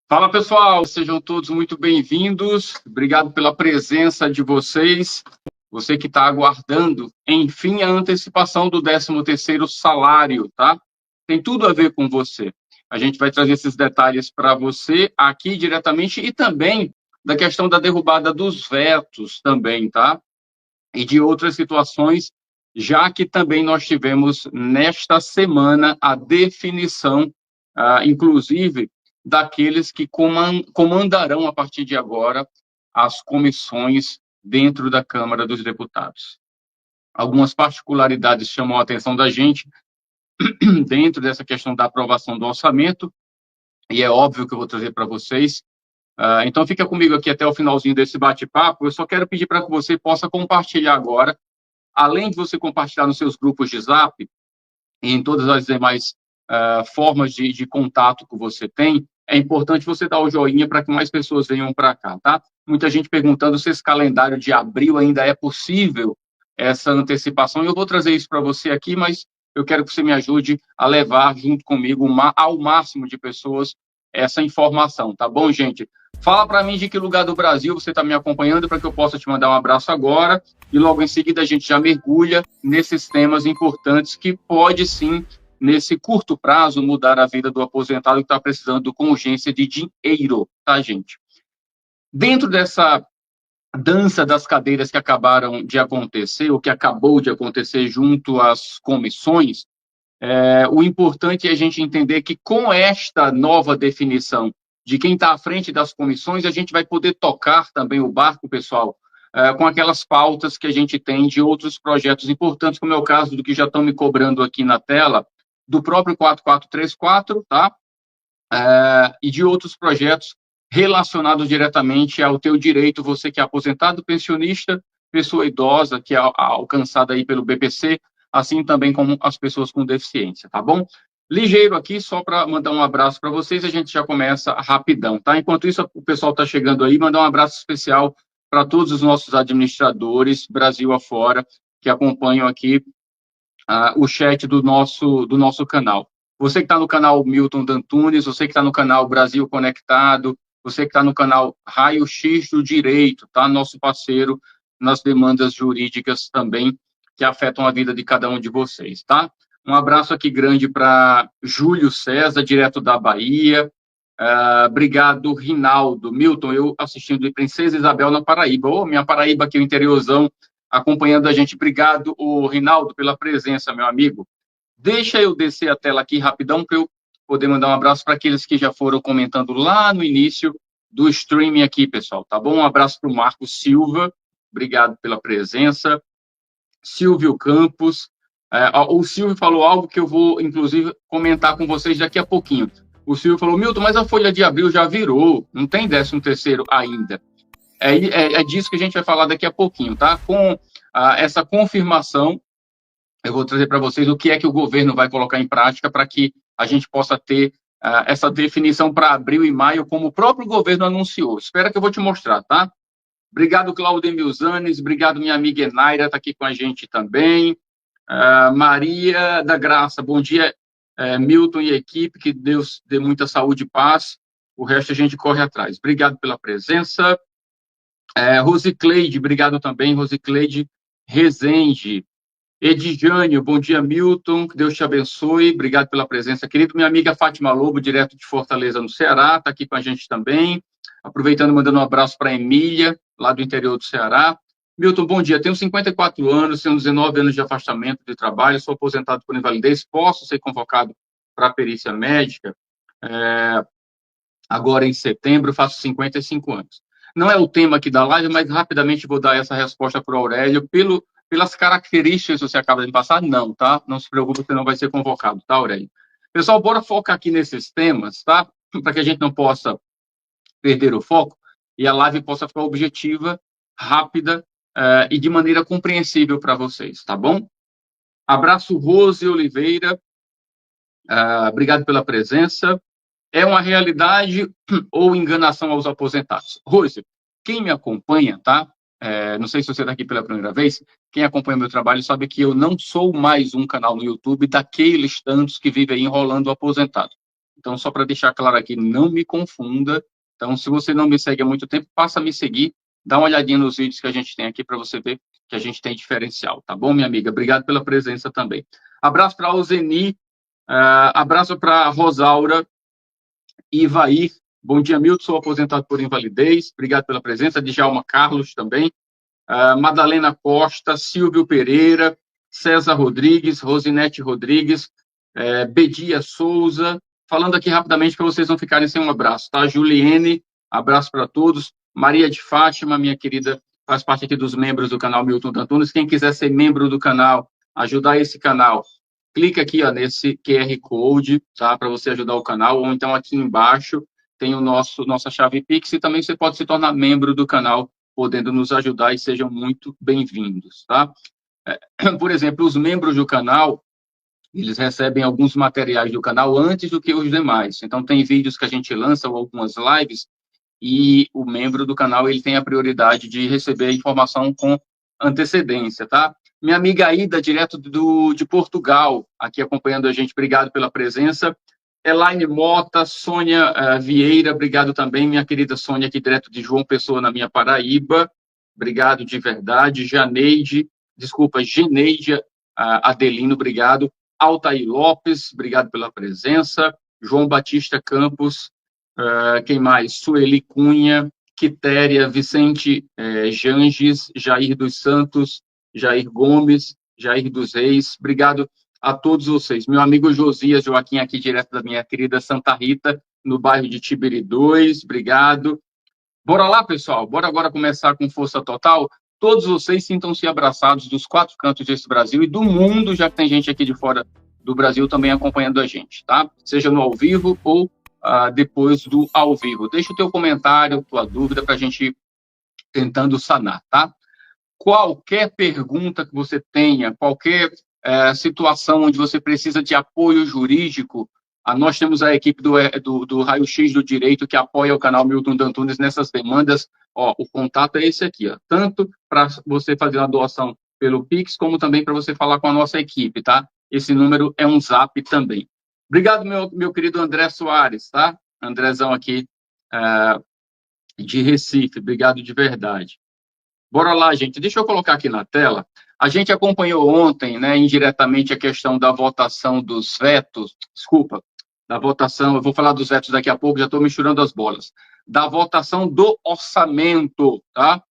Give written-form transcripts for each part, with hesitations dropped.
Fala pessoal, sejam todos muito bem-vindos. Obrigado pela presença de vocês. Você que está aguardando, enfim, a antecipação do 13º salário, tá? Tem tudo a ver com você. A gente vai trazer esses detalhes para você aqui diretamente e também da questão da derrubada dos vetos também, tá? E de outras situações, já que também nós tivemos nesta semana a definição, inclusive, daqueles que comandarão a partir de agora as comissões dentro da Câmara dos Deputados. Algumas particularidades chamam a atenção da gente dentro dessa questão da aprovação do orçamento, e é óbvio que eu vou trazer para vocês. Então, fica comigo aqui até o finalzinho desse bate-papo. Eu só quero pedir para que você possa compartilhar agora, além de você compartilhar nos seus grupos de Zap e em todas as demais formas de contato que você tem, é importante você dar o joinha para que mais pessoas venham para cá, tá? Muita gente perguntando se esse calendário de abril ainda é possível, essa antecipação. Eu vou trazer isso para você aqui, mas eu quero que você me ajude a levar junto comigo ao máximo de pessoas essa informação, tá bom, gente? Fala para mim de que lugar do Brasil você está me acompanhando para que eu possa te mandar um abraço agora e logo em seguida a gente já mergulha nesses temas importantes que pode sim, nesse curto prazo, mudar a vida do aposentado que está precisando com urgência de dinheiro, tá, gente? Dentro dessa dança das cadeiras que acabaram de acontecer, ou que acabou de acontecer junto às comissões, o importante é a gente entender que com esta nova definição de quem está à frente das comissões, a gente vai poder tocar também o barco, pessoal, com aquelas pautas que a gente tem de outros projetos importantes, como é o caso do que já estão me cobrando aqui na tela, do próprio 4434, tá? E de outros projetos relacionados diretamente ao teu direito, você que é aposentado, pensionista, pessoa idosa, que é alcançada aí pelo BPC, assim também como as pessoas com deficiência, tá bom? Ligeiro aqui, só para mandar um abraço para vocês, a gente já começa rapidão, tá? Enquanto isso, o pessoal está chegando aí, mandar um abraço especial para todos os nossos administradores, Brasil afora, que acompanham aqui o chat do nosso canal. Você que está no canal Milton Dantunes, você que está no canal Brasil Conectado, você que está no canal Raio X do Direito, tá? Nosso parceiro nas demandas jurídicas também, que afetam a vida de cada um de vocês, tá? Um abraço aqui grande para Júlio César, direto da Bahia. Obrigado, Rinaldo. Milton, eu assistindo de Princesa Isabel na Paraíba. Ô, minha Paraíba aqui, o interiorzão, acompanhando a gente. Obrigado, Rinaldo, pela presença, meu amigo. Deixa eu descer a tela aqui rapidão para eu poder mandar um abraço para aqueles que já foram comentando lá no início do streaming aqui, pessoal, tá bom? Um abraço para o Marco Silva, obrigado pela presença. Silvio Campos, o Silvio falou algo que eu vou, inclusive, comentar com vocês daqui a pouquinho. O Silvio falou, Milton, mas a folha de abril já virou, não tem 13º ainda. É disso que a gente vai falar daqui a pouquinho, tá? Com essa confirmação, eu vou trazer para vocês o que é que o governo vai colocar em prática para que a gente possa ter essa definição para abril e maio, como o próprio governo anunciou. Espera que eu vou te mostrar, tá? Obrigado, Claudemir Zanes. Obrigado, minha amiga Enaira, está aqui com a gente também. Maria da Graça, bom dia, Milton e equipe, que Deus dê muita saúde e paz. O resto a gente corre atrás. Obrigado pela presença. Rosicleide, obrigado também, Rosicleide Rezende. Edjânio, bom dia, Milton, que Deus te abençoe, obrigado pela presença, querido. Minha amiga Fátima Lobo, direto de Fortaleza, no Ceará, está aqui com a gente também. Aproveitando, mandando um abraço para a Emília, lá do interior do Ceará. Milton, bom dia, tenho 54 anos, tenho 19 anos de afastamento de trabalho, sou aposentado por invalidez, posso ser convocado para a perícia médica agora em setembro, faço 55 anos. Não é o tema aqui da live, mas rapidamente vou dar essa resposta para o Aurélio, pelas características que você acaba de passar, não, tá? Não se preocupe, você não vai ser convocado, tá, Aurélio? Pessoal, bora focar aqui nesses temas, tá? Para que a gente não possa perder o foco e a live possa ficar objetiva, rápida e de maneira compreensível para vocês, tá bom? Abraço, Rose Oliveira. Obrigado pela presença. É uma realidade ou enganação aos aposentados? Rose, quem me acompanha, tá? Não sei se você está aqui pela primeira vez, quem acompanha meu trabalho sabe que eu não sou mais um canal no YouTube daqueles tantos que vivem aí enrolando o aposentado. Então, só para deixar claro aqui, não me confunda. Então, se você não me segue há muito tempo, passa a me seguir, dá uma olhadinha nos vídeos que a gente tem aqui para você ver que a gente tem diferencial, tá bom, minha amiga? Obrigado pela presença também. Abraço para a Ozeni, abraço para a Rosaura, Ivair. Bom dia, Milton, sou aposentado por invalidez. Obrigado pela presença. Djalma Carlos também. Madalena Costa, Silvio Pereira, César Rodrigues, Rosinete Rodrigues, Bedia Souza. Falando aqui rapidamente para vocês não ficarem sem um abraço, tá? Juliene, abraço para todos. Maria de Fátima, minha querida, faz parte aqui dos membros do canal Milton Dantunes. Quem quiser ser membro do canal, ajudar esse canal, clica aqui ó, nesse QR Code, tá? Para você ajudar o canal, ou então aqui embaixo tem o nossa chave Pix, e também você pode se tornar membro do canal, podendo nos ajudar, e sejam muito bem-vindos, tá? Por exemplo, os membros do canal, eles recebem alguns materiais do canal antes do que os demais. Então, tem vídeos que a gente lança, ou algumas lives, e o membro do canal, ele tem a prioridade de receber a informação com antecedência, tá? Minha amiga Aida, direto de Portugal, aqui acompanhando a gente, obrigado pela presença. Elaine Mota, Sônia Vieira, obrigado também, minha querida Sônia, aqui direto de João Pessoa, na minha Paraíba, obrigado de verdade. Geneide Adelino, obrigado. Altair Lopes, obrigado pela presença. João Batista Campos, quem mais? Sueli Cunha, Quitéria, Vicente Janges, Jair dos Santos, Jair Gomes, Jair dos Reis, obrigado a todos vocês. Meu amigo Josias Joaquim, aqui direto da minha querida Santa Rita, no bairro de Tibiri 2, obrigado. Bora lá, pessoal, bora agora começar com força total. Todos vocês sintam-se abraçados dos 4 cantos desse Brasil e do mundo, já que tem gente aqui de fora do Brasil também acompanhando a gente, tá? Seja no ao vivo ou depois do ao vivo. Deixa o teu comentário, tua dúvida, para a gente ir tentando sanar, tá? Qualquer pergunta que você tenha, qualquer situação onde você precisa de apoio jurídico, nós temos a equipe do Raio-X do Direito que apoia o canal Milton Dantunes nessas demandas. Ó, o contato é esse aqui, ó, tanto para você fazer a doação pelo Pix, como também para você falar com a nossa equipe, tá? Esse número é um zap também. Obrigado, meu querido André Soares, tá? Andrezão aqui de Recife, obrigado de verdade. Bora lá, gente. Deixa eu colocar aqui na tela. A gente acompanhou ontem, né, indiretamente, a questão da votação dos vetos. Desculpa, da votação, eu vou falar dos vetos daqui a pouco, já estou misturando as bolas. Da votação do orçamento, tá?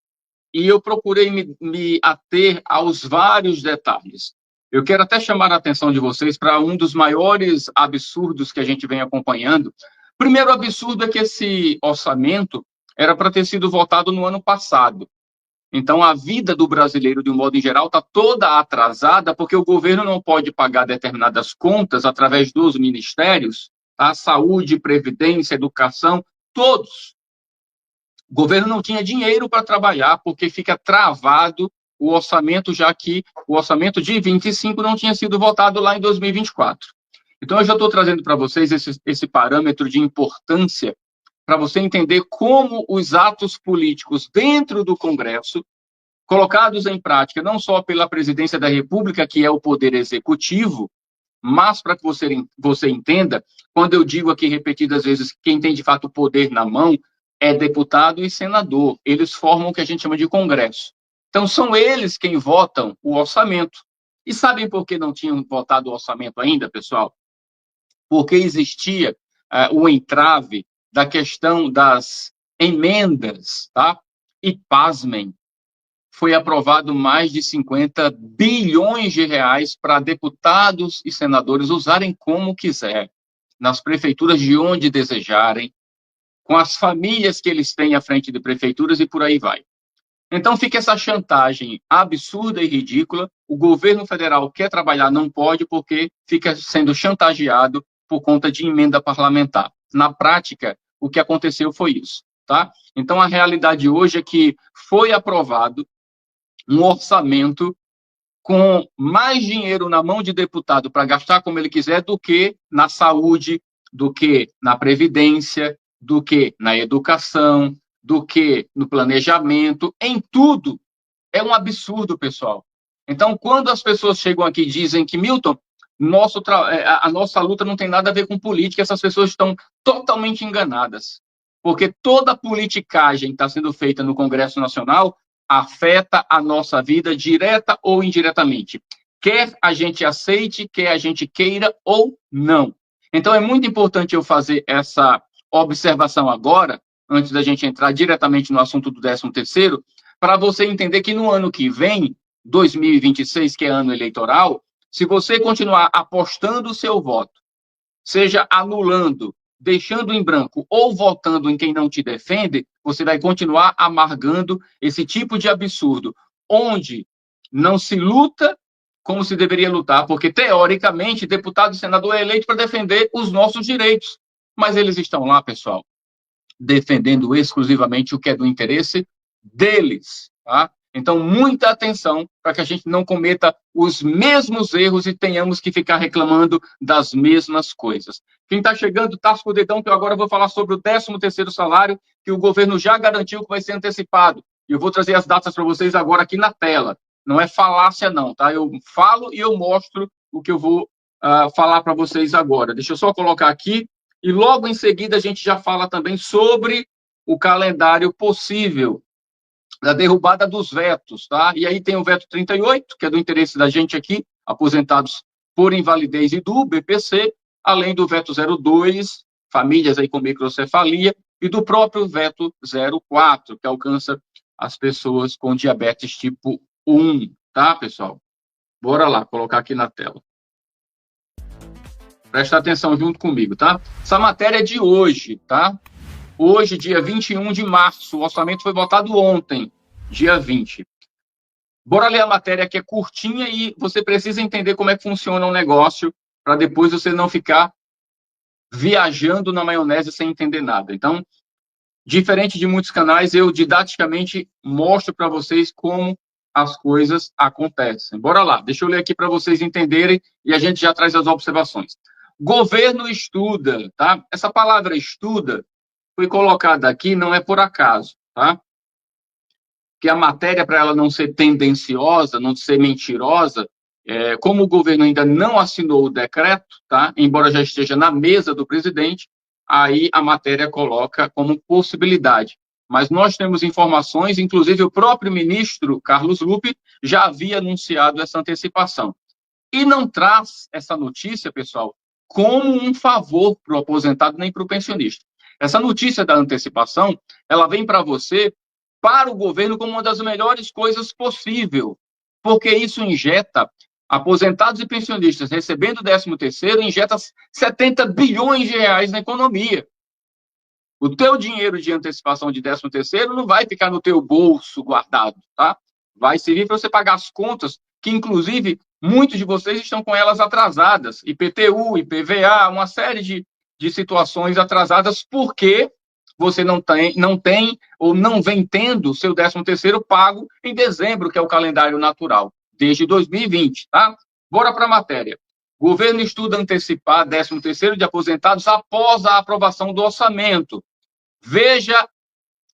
E eu procurei me ater aos vários detalhes. Eu quero até chamar a atenção de vocês para um dos maiores absurdos que a gente vem acompanhando. Primeiro absurdo é que esse orçamento era para ter sido votado no ano passado. Então, a vida do brasileiro, de um modo em geral, está toda atrasada, porque o governo não pode pagar determinadas contas através dos ministérios, tá? Saúde, previdência, educação, todos. O governo não tinha dinheiro para trabalhar, porque fica travado o orçamento, já que o orçamento de 25 não tinha sido votado lá em 2024. Então, eu já estou trazendo para vocês esse parâmetro de importância para você entender como os atos políticos dentro do Congresso, colocados em prática não só pela Presidência da República, que é o poder executivo, mas para que você entenda, quando eu digo aqui repetidas vezes, quem tem de fato o poder na mão é deputado e senador. Eles formam o que a gente chama de Congresso. Então, são eles quem votam o orçamento. E sabem por que não tinham votado o orçamento ainda, pessoal? Porque existia o entrave da questão das emendas, tá? E, pasmem, foi aprovado mais de 50 bilhões de reais para deputados e senadores usarem como quiser, nas prefeituras de onde desejarem, com as famílias que eles têm à frente de prefeituras e por aí vai. Então fica essa chantagem absurda e ridícula. O governo federal quer trabalhar, não pode, porque fica sendo chantageado por conta de emenda parlamentar. Na prática, o que aconteceu foi isso, tá? Então, a realidade hoje é que foi aprovado um orçamento com mais dinheiro na mão de deputado para gastar como ele quiser do que na saúde, do que na previdência, do que na educação, do que no planejamento, em tudo. É um absurdo, pessoal. Então, quando as pessoas chegam aqui e dizem que, Milton, a nossa luta não tem nada a ver com política, essas pessoas estão totalmente enganadas. Porque toda politicagem que está sendo feita no Congresso Nacional afeta a nossa vida direta ou indiretamente. Quer a gente aceite, quer a gente queira ou não. Então, é muito importante eu fazer essa observação agora, antes da gente entrar diretamente no assunto do 13º, para você entender que no ano que vem, 2026, que é ano eleitoral, se você continuar apostando o seu voto, seja anulando, deixando em branco ou votando em quem não te defende, você vai continuar amargando esse tipo de absurdo, onde não se luta como se deveria lutar, porque, teoricamente, deputado e senador é eleito para defender os nossos direitos. Mas eles estão lá, pessoal, defendendo exclusivamente o que é do interesse deles, tá? Então, muita atenção para que a gente não cometa os mesmos erros e tenhamos que ficar reclamando das mesmas coisas. Quem está chegando, tasca o dedão, que eu agora vou falar sobre o 13º salário, que o governo já garantiu que vai ser antecipado. E eu vou trazer as datas para vocês agora aqui na tela. Não é falácia, não, tá? Eu falo e eu mostro o que eu vou falar para vocês agora. Deixa eu só colocar aqui. E logo em seguida a gente já fala também sobre o calendário possível da derrubada dos vetos, tá? E aí tem o veto 38, que é do interesse da gente aqui, aposentados por invalidez e do BPC, além do veto 02, famílias aí com microcefalia, e do próprio veto 04, que alcança as pessoas com diabetes tipo 1, tá, pessoal? Bora lá, colocar aqui na tela. Presta atenção junto comigo, tá? Essa matéria é de hoje, tá? Hoje, dia 21 de março, o orçamento foi votado ontem, dia 20. Bora ler a matéria que é curtinha e você precisa entender como é que funciona o negócio para depois você não ficar viajando na maionese sem entender nada. Então, diferente de muitos canais, eu didaticamente mostro para vocês como as coisas acontecem. Bora lá, deixa eu ler aqui para vocês entenderem e a gente já traz as observações. Governo estuda, tá? Essa palavra estuda foi colocada aqui, não é por acaso, tá? Que a matéria, para ela não ser tendenciosa, não ser mentirosa, como o governo ainda não assinou o decreto, tá? Embora já esteja na mesa do presidente, aí a matéria coloca como possibilidade. Mas nós temos informações, inclusive o próprio ministro Carlos Lupe já havia anunciado essa antecipação. E não traz essa notícia, pessoal, como um favor para o aposentado nem para o pensionista. Essa notícia da antecipação, ela vem para você, para o governo, como uma das melhores coisas possível, porque isso injeta aposentados e pensionistas recebendo o 13º, injeta 70 bilhões de reais na economia. O teu dinheiro de antecipação de 13º não vai ficar no teu bolso guardado, tá? Vai servir para você pagar as contas, que inclusive muitos de vocês estão com elas atrasadas, IPTU, IPVA, uma série de situações atrasadas, porque você não tem ou não vem tendo o seu 13º pago em dezembro, que é o calendário natural, desde 2020, tá? Bora para a matéria. Governo estuda antecipar 13º de aposentados após a aprovação do orçamento. Veja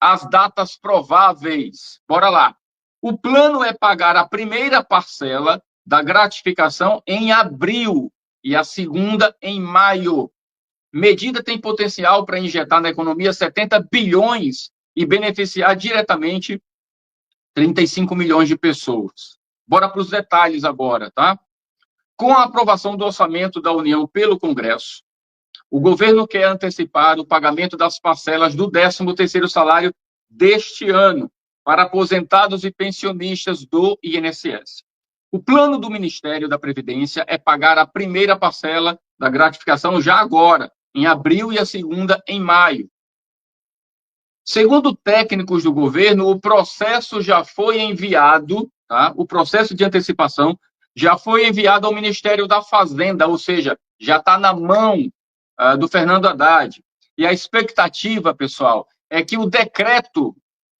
as datas prováveis. Bora lá. O plano é pagar a primeira parcela da gratificação em abril e a segunda em maio. Medida tem potencial para injetar na economia 70 bilhões e beneficiar diretamente 35 milhões de pessoas. Bora para os detalhes agora, tá? Com a aprovação do orçamento da União pelo Congresso, o governo quer antecipar o pagamento das parcelas do 13º salário deste ano para aposentados e pensionistas do INSS. O plano do Ministério da Previdência é pagar a primeira parcela da gratificação já agora, em abril, e a segunda em maio. Segundo técnicos do governo, o processo já foi enviado, tá? O processo de antecipação já foi enviado ao Ministério da Fazenda, ou seja, já está na mão do Fernando Haddad. E a expectativa, pessoal, é que o decreto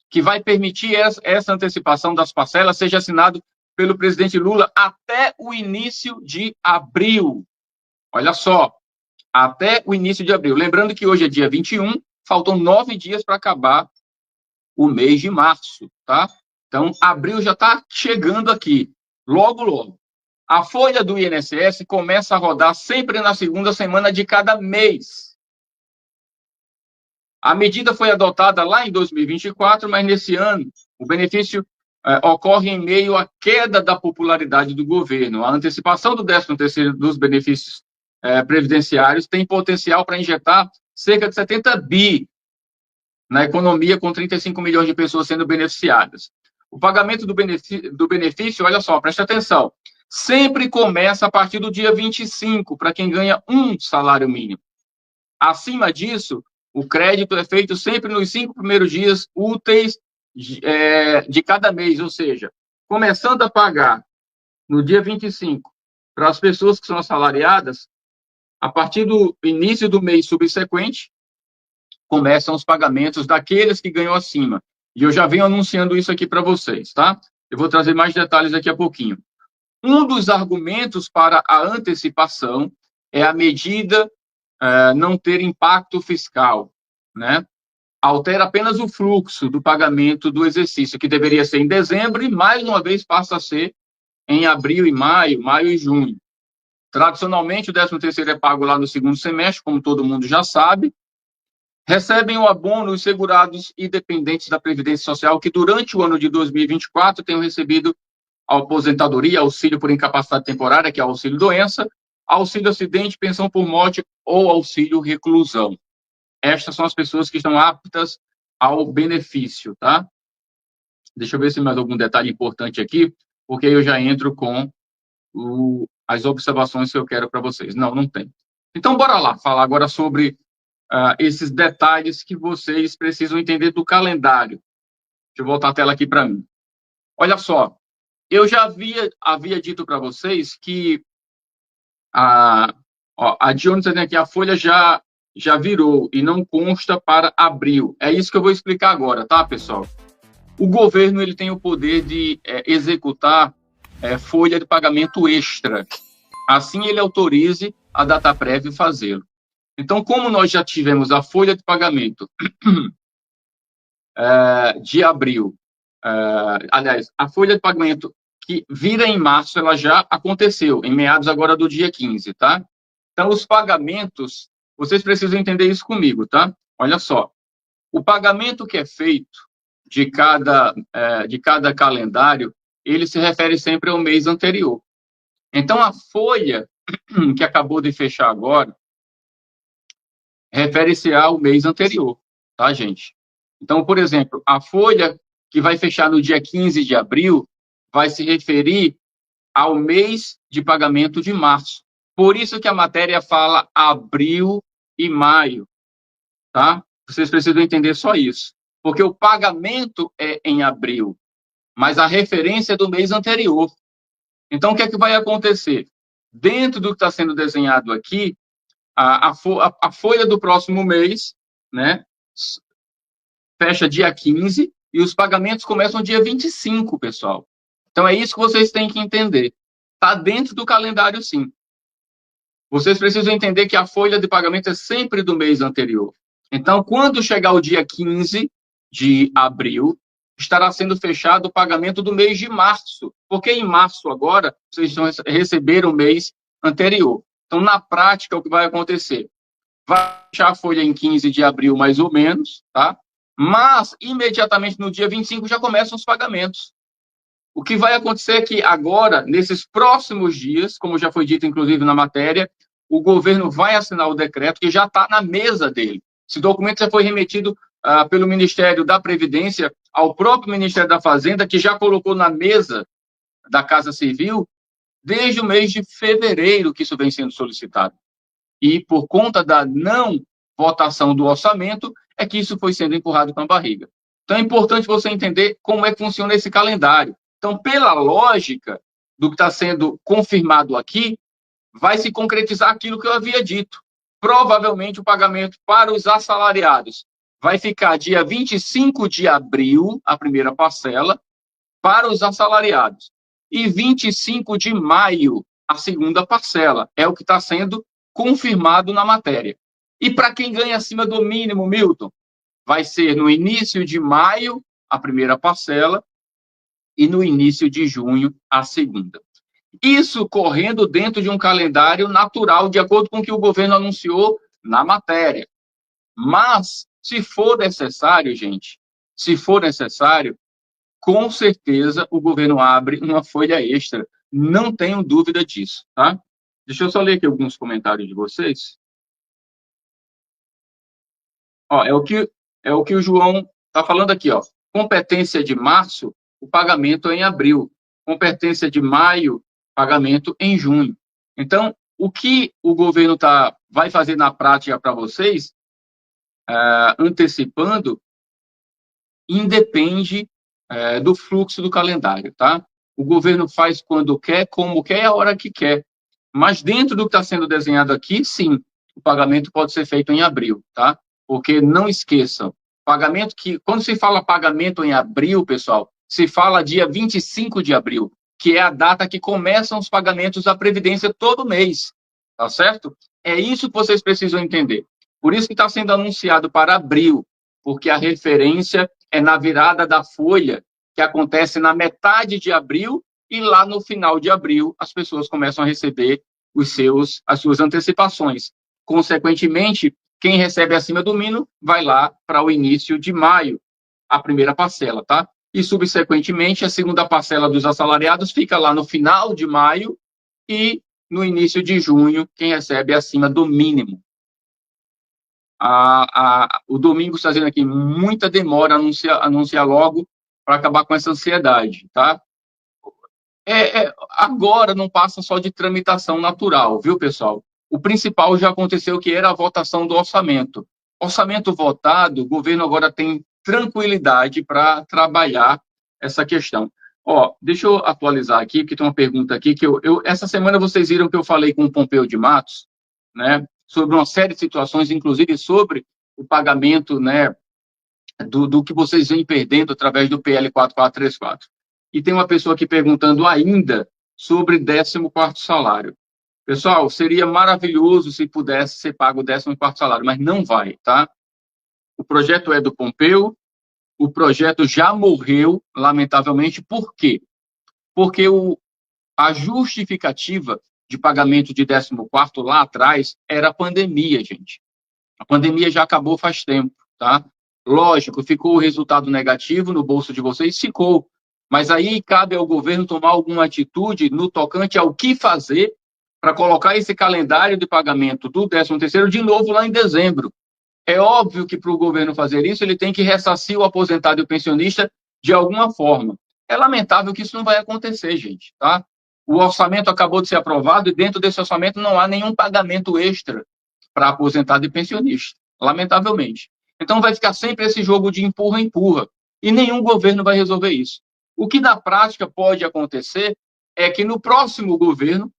que vai permitir essa antecipação das parcelas seja assinado pelo presidente Lula até o início de abril. Olha só, até o início de abril. Lembrando que hoje é dia 21, faltam 9 dias para acabar o mês de março, tá? Então, abril já está chegando aqui, logo, logo. A folha do INSS começa a rodar sempre na segunda semana de cada mês. A medida foi adotada lá em 2024, mas nesse ano o benefício ocorre em meio à queda da popularidade do governo. A antecipação do 13º dos benefícios previdenciários tem potencial para injetar cerca de 70 bi na economia, com 35 milhões de pessoas sendo beneficiadas. O pagamento do benefício, olha só, preste atenção, sempre começa a partir do dia 25, para quem ganha um salário mínimo. Acima disso, o crédito é feito sempre nos 5 primeiros dias úteis de cada mês, ou seja, começando a pagar no dia 25 para as pessoas que são assalariadas, a partir do início do mês subsequente, começam os pagamentos daqueles que ganham acima. E eu já venho anunciando isso aqui para vocês, tá? Eu vou trazer mais detalhes daqui a pouquinho. Um dos argumentos para a antecipação é a medida não ter impacto fiscal, né? Altera apenas o fluxo do pagamento do exercício, que deveria ser em dezembro, e mais uma vez passa a ser em abril e maio, maio e junho. Tradicionalmente, o 13º é pago lá no segundo semestre, como todo mundo já sabe. Recebem o abono os segurados e dependentes da Previdência Social que, durante o ano de 2024, tenham recebido a aposentadoria, auxílio por incapacidade temporária, que é auxílio doença, auxílio acidente, pensão por morte ou auxílio reclusão. Estas são as pessoas que estão aptas ao benefício, tá? Deixa eu ver se mais algum detalhe importante aqui, porque aí eu já entro com as observações que eu quero para vocês. Não, não tem. Então, bora lá, falar agora sobre esses detalhes que vocês precisam entender do calendário. Deixa eu voltar a tela aqui para mim. Olha só, eu já havia dito para vocês que a Dione está dizendo aqui, a folha já virou e não consta para abril. É isso que eu vou explicar agora, tá, pessoal? O governo ele tem o poder de executar folha de pagamento extra. Assim ele autorize a Dataprev fazê-lo. Então, como nós já tivemos a folha de pagamento de abril, aliás, a folha de pagamento que vira em março, ela já aconteceu, em meados agora do dia 15, tá? Então, os pagamentos, vocês precisam entender isso comigo, tá? Olha só, o pagamento que é feito de cada calendário, ele se refere sempre ao mês anterior. Então, a folha que acabou de fechar agora, refere-se ao mês anterior, tá, gente? Então, por exemplo, a folha que vai fechar no dia 15 de abril vai se referir ao mês de pagamento de março. Por isso que a matéria fala abril e maio, tá? Vocês precisam entender só isso. Porque o pagamento é em abril, mas a referência é do mês anterior. Então, o que é que vai acontecer? Dentro do que está sendo desenhado aqui, a folha do próximo mês, né, fecha dia 15 e os pagamentos começam dia 25, pessoal. Então, é isso que vocês têm que entender. Está dentro do calendário, sim. Vocês precisam entender que a folha de pagamento é sempre do mês anterior. Então, quando chegar o dia 15 de abril, estará sendo fechado o pagamento do mês de março, porque em março agora, vocês vão receber o mês anterior. Então, na prática, o que vai acontecer? Vai fechar a folha em 15 de abril, mais ou menos, tá? Mas, imediatamente no dia 25, já começam os pagamentos. O que vai acontecer é que agora, nesses próximos dias, como já foi dito, inclusive, na matéria, o governo vai assinar o decreto que já está na mesa dele. Esse documento já foi remetido pelo Ministério da Previdência ao próprio Ministério da Fazenda, que já colocou na mesa da Casa Civil desde o mês de fevereiro que isso vem sendo solicitado. E por conta da não votação do orçamento, é que isso foi sendo empurrado com a barriga. Então é importante você entender como é que funciona esse calendário. Então, pela lógica do que está sendo confirmado aqui, vai se concretizar aquilo que eu havia dito. Provavelmente o pagamento para os assalariados vai ficar dia 25 de abril, a primeira parcela, para os assalariados. E 25 de maio, a segunda parcela. É o que está sendo confirmado na matéria. E para quem ganha acima do mínimo, Milton, vai ser no início de maio, a primeira parcela, e no início de junho, a segunda. Isso correndo dentro de um calendário natural, de acordo com o que o governo anunciou na matéria. Mas, se for necessário, gente, se for necessário, com certeza o governo abre uma folha extra. Não tenho dúvida disso, tá? Deixa eu só ler aqui alguns comentários de vocês. Ó, é o que o João está falando aqui, ó. Competência de março, o pagamento é em abril. Competência de maio, pagamento em junho. Então, o que o governo vai fazer na prática para vocês, antecipando, independe do fluxo do calendário, tá? O governo faz quando quer, como quer e a hora que quer. Mas dentro do que está sendo desenhado aqui, sim, o pagamento pode ser feito em abril, tá? Porque não esqueçam, pagamento que, quando se fala pagamento em abril, pessoal, se fala dia 25 de abril, que é a data que começam os pagamentos da Previdência todo mês, tá certo? É isso que vocês precisam entender. Por isso que está sendo anunciado para abril, porque a referência é na virada da folha, que acontece na metade de abril, e lá no final de abril as pessoas começam a receber as suas antecipações. Consequentemente, quem recebe acima do mínimo vai lá para o início de maio, a primeira parcela, tá? E, subsequentemente, a segunda parcela dos assalariados fica lá no final de maio e no início de junho, quem recebe acima do mínimo. O Domingos está dizendo aqui, muita demora anunciar logo para acabar com essa ansiedade, tá? Agora não passa só de tramitação natural, viu, pessoal? O principal já aconteceu, que era a votação do orçamento. Orçamento votado, o governo agora tem tranquilidade para trabalhar essa questão. Ó, deixa eu atualizar aqui, porque tem uma pergunta aqui que essa semana vocês viram que eu falei com o Pompeu de Matos, né, sobre uma série de situações, inclusive sobre o pagamento, né, do que vocês vêm perdendo através do PL 4434. E tem uma pessoa aqui perguntando ainda sobre 14º salário. Pessoal, seria maravilhoso se pudesse ser pago o 14º salário, mas não vai, tá? O projeto é do Pompeu, o projeto já morreu, lamentavelmente. Por quê? Porque a justificativa de pagamento de 14º lá atrás era a pandemia, gente. A pandemia já acabou faz tempo, tá? Lógico, ficou o resultado negativo no bolso de vocês? Ficou. Mas aí cabe ao governo tomar alguma atitude no tocante ao que fazer para colocar esse calendário de pagamento do 13º de novo lá em dezembro. É óbvio que para o governo fazer isso, ele tem que ressarcir o aposentado e o pensionista de alguma forma. É lamentável que isso não vai acontecer, gente, tá? O orçamento acabou de ser aprovado e dentro desse orçamento não há nenhum pagamento extra para aposentado e pensionista, lamentavelmente. Então vai ficar sempre esse jogo de empurra-empurra e nenhum governo vai resolver isso. O que na prática pode acontecer é que no próximo governo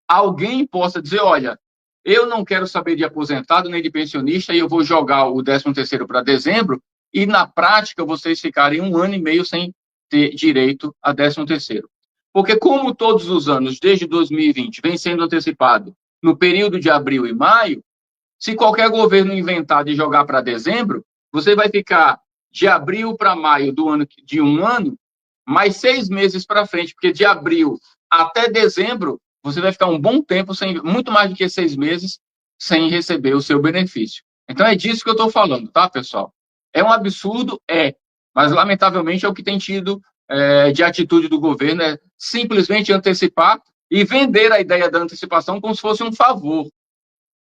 alguém possa dizer, olha, eu não quero saber de aposentado nem de pensionista e eu vou jogar o 13º para dezembro e na prática vocês ficarem 1 ano e meio sem ter direito a 13º. Porque como todos os anos, desde 2020, vem sendo antecipado no período de abril e maio, se qualquer governo inventar de jogar para dezembro, você vai ficar de abril para maio de um ano, mais 6 meses para frente, porque de abril até dezembro, você vai ficar um bom tempo, muito mais do que 6 meses, sem receber o seu benefício. Então é disso que eu estou falando, tá, pessoal? É um absurdo? É, mas lamentavelmente é o que tem tido de atitude do governo, é simplesmente antecipar e vender a ideia da antecipação como se fosse um favor.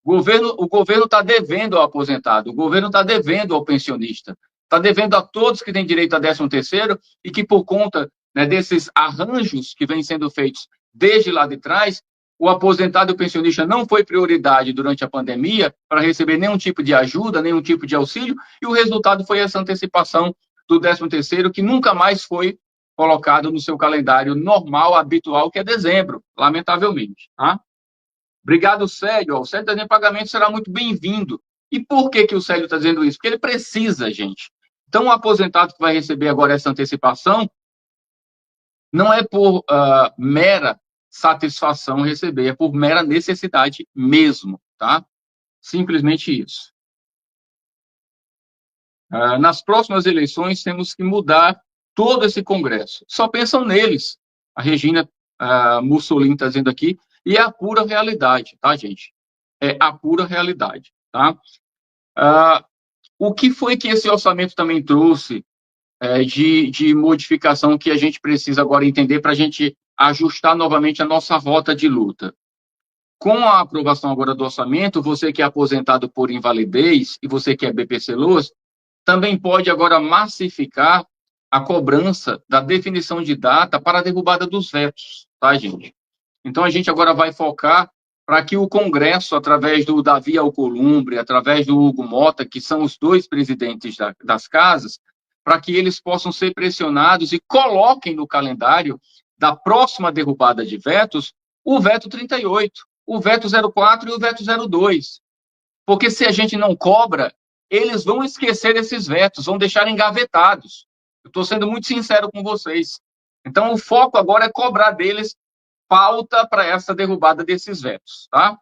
O governo está devendo ao aposentado, o governo está devendo ao pensionista, está devendo a todos que têm direito a 13º e que, por conta, né, desses arranjos que vêm sendo feitos desde lá de trás, o aposentado e o pensionista não foi prioridade durante a pandemia para receber nenhum tipo de ajuda, nenhum tipo de auxílio, e o resultado foi essa antecipação do 13º, que nunca mais foi colocado no seu calendário normal, habitual, que é dezembro, lamentavelmente, tá? Obrigado, Célio. O Célio está dizendo que o pagamento será muito bem-vindo. E por que o Célio está dizendo isso? Porque ele precisa, gente. Então, o aposentado que vai receber agora essa antecipação não é por mera satisfação receber, é por mera necessidade mesmo, tá? Simplesmente isso. Nas próximas eleições, temos que mudar todo esse Congresso. Só pensam neles. A Regina Mussolini está dizendo aqui, e é a pura realidade, tá, gente? É a pura realidade, tá? O que foi que esse orçamento também trouxe de modificação que a gente precisa agora entender para a gente ajustar novamente a nossa rota de luta? Com a aprovação agora do orçamento, você que é aposentado por invalidez e você que é BPC-Loas, também pode agora massificar a cobrança da definição de data para a derrubada dos vetos, tá, gente? Então, a gente agora vai focar para que o Congresso, através do Davi Alcolumbre, através do Hugo Mota, que são os dois presidentes das casas, para que eles possam ser pressionados e coloquem no calendário da próxima derrubada de vetos o veto 38, o veto 04 e o veto 02. Porque se a gente não cobra, eles vão esquecer desses vetos, vão deixar engavetados. Eu estou sendo muito sincero com vocês. Então, o foco agora é cobrar deles pauta para essa derrubada desses vetos, tá?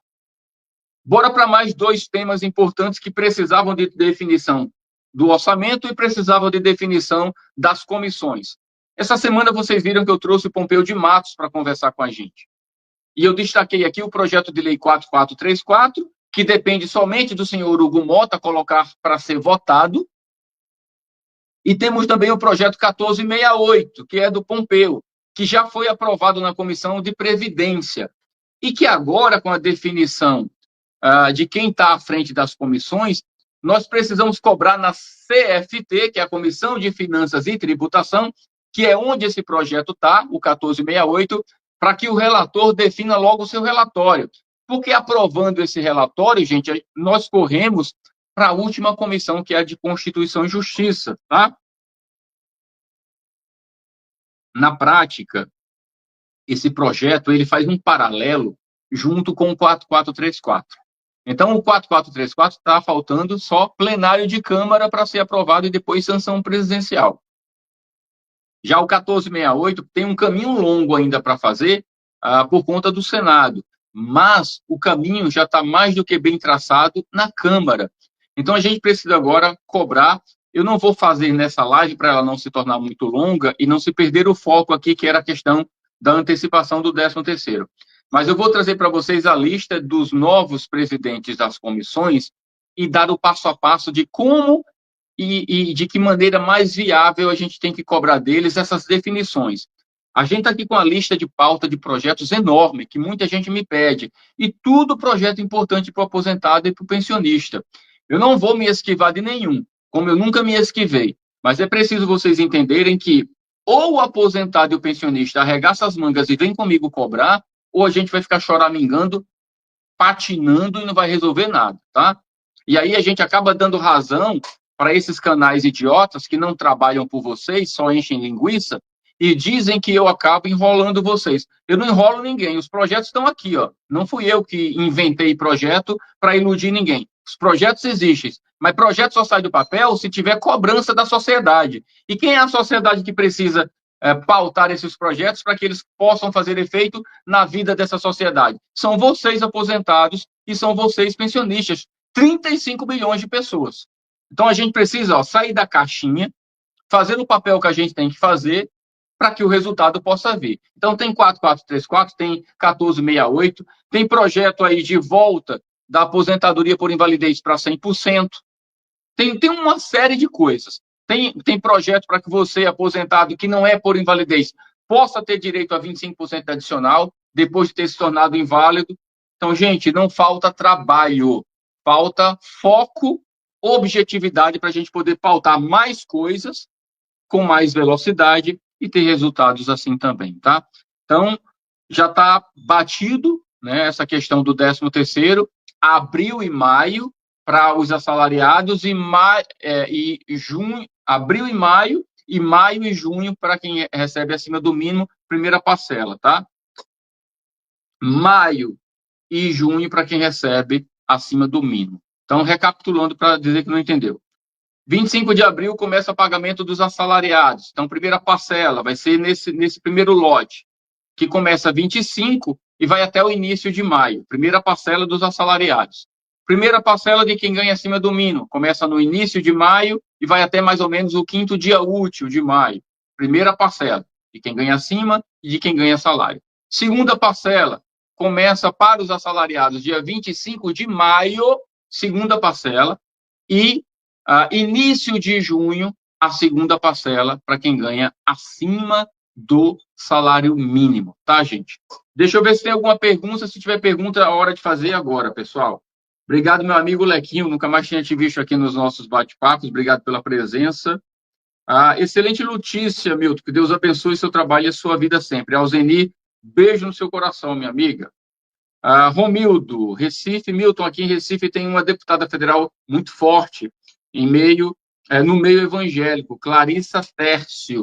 Bora para mais dois temas importantes que precisavam de definição do orçamento e precisavam de definição das comissões. Essa semana vocês viram que eu trouxe o Pompeu de Matos para conversar com a gente. E eu destaquei aqui o projeto de lei 4434, que depende somente do senhor Hugo Mota colocar para ser votado. E temos também o projeto 1468, que é do Pompeu, que já foi aprovado na Comissão de Previdência. E que agora, com a definição de quem está à frente das comissões, nós precisamos cobrar na CFT, que é a Comissão de Finanças e Tributação, que é onde esse projeto está, o 1468, para que o relator defina logo o seu relatório. Porque aprovando esse relatório, gente, nós corremos para a última comissão, que é a de Constituição e Justiça, tá? Na prática, esse projeto ele faz um paralelo junto com o 4434. Então, o 4434 está faltando só plenário de Câmara para ser aprovado e depois sanção presidencial. Já o 1468 tem um caminho longo ainda para fazer por conta do Senado, mas o caminho já está mais do que bem traçado na Câmara. Então, a gente precisa agora cobrar. Eu não vou fazer nessa live para ela não se tornar muito longa e não se perder o foco aqui, que era a questão da antecipação do 13º. Mas eu vou trazer para vocês a lista dos novos presidentes das comissões e dar o passo a passo de como e de que maneira mais viável a gente tem que cobrar deles essas definições. A gente está aqui com a lista de pauta de projetos enorme, que muita gente me pede, e tudo projeto importante para o aposentado e para o pensionista. Eu não vou me esquivar de nenhum, como eu nunca me esquivei, mas é preciso vocês entenderem que ou o aposentado e o pensionista arregaçam as mangas e vem comigo cobrar, ou a gente vai ficar choramingando, patinando e não vai resolver nada, tá? E aí a gente acaba dando razão para esses canais idiotas que não trabalham por vocês, só enchem linguiça, e dizem que eu acabo enrolando vocês. Eu não enrolo ninguém, os projetos estão aqui, ó. Não fui eu que inventei projeto para iludir ninguém. Os projetos existem, mas projeto só sai do papel se tiver cobrança da sociedade. E quem é a sociedade que precisa pautar esses projetos para que eles possam fazer efeito na vida dessa sociedade? São vocês aposentados e são vocês pensionistas. 35 milhões de pessoas. Então, a gente precisa sair da caixinha, fazer o papel que a gente tem que fazer para que o resultado possa vir. Então, tem 4434, tem 1468, tem projeto aí de volta da aposentadoria por invalidez para 100%. Tem uma série de coisas. Tem projeto para que você, aposentado, que não é por invalidez, possa ter direito a 25% adicional, depois de ter se tornado inválido. Então, gente, não falta trabalho, falta foco, objetividade para a gente poder pautar mais coisas com mais velocidade e ter resultados assim também, tá? Então, já está batido, né, essa questão do 13º, abril e maio para os assalariados e junho, abril e maio e junho para quem recebe acima do mínimo, primeira parcela, tá? Maio e junho para quem recebe acima do mínimo. Então, recapitulando para dizer que não entendeu. 25 de abril começa o pagamento dos assalariados. Então, primeira parcela vai ser nesse primeiro lote, que começa 25 e vai até o início de maio. Primeira parcela dos assalariados. Primeira parcela de quem ganha acima do mínimo. Começa no início de maio e vai até mais ou menos o 5º dia útil de maio. Primeira parcela de quem ganha acima e de quem ganha salário. Segunda parcela começa para os assalariados dia 25 de maio, segunda parcela, e início de junho, a segunda parcela para quem ganha acima do salário mínimo, tá, gente? Deixa eu ver se tem alguma pergunta. Se tiver pergunta, é a hora de fazer agora, pessoal. Obrigado, meu amigo Lequinho. Nunca mais tinha te visto aqui nos nossos bate-papos. Obrigado pela presença. Excelente notícia, Milton. Que Deus abençoe seu trabalho e a sua vida sempre. Alzeni, beijo no seu coração, minha amiga. Romildo, Recife, Milton, aqui em Recife tem uma deputada federal muito forte no meio evangélico, Clarissa Tércio.